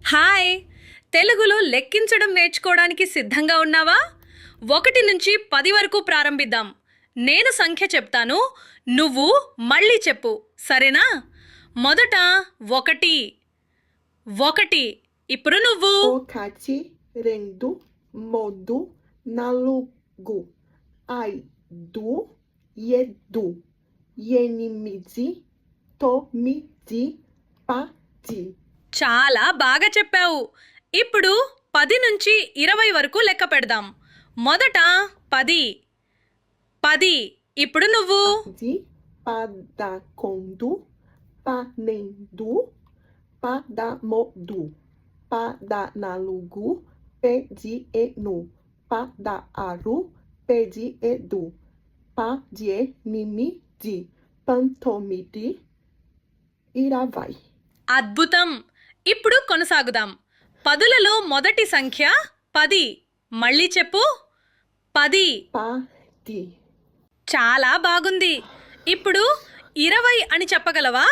Hi! తెలుగులో లెక్కించడం నేర్చుకోవడానికి సిద్ధంగా ఉన్నావా? 1 నుంచి 10 వరకు ప్రారంభిద్దాం. నేను సంఖ్య చెప్తాను, నువ్వు మళ్ళీ చెప్పు, సరేనా? మొదట 1. 1. ఇప్పుడు నువ్వు. 1, 2, 3, 4, 5, 7, 8, 9, 10. చాలా బాగా చెప్పావు. ఇప్పుడు 10 నుంచి 20 వరకు లెక్క పెడదాం. మొదట 10. 10. ఇప్పుడు నువ్వు. 10, 11, 12, 13, 14, 15, 16, 17, 18, 19, 20. అద్భుతం! ఇప్పుడు కొనసాగుదాం. 10లలో మొదటి సంఖ్య 10. మళ్ళీ చెప్పు. 10. 10. చాలా బాగుంది. ఇప్పుడు 20 అని చెప్పగలవా?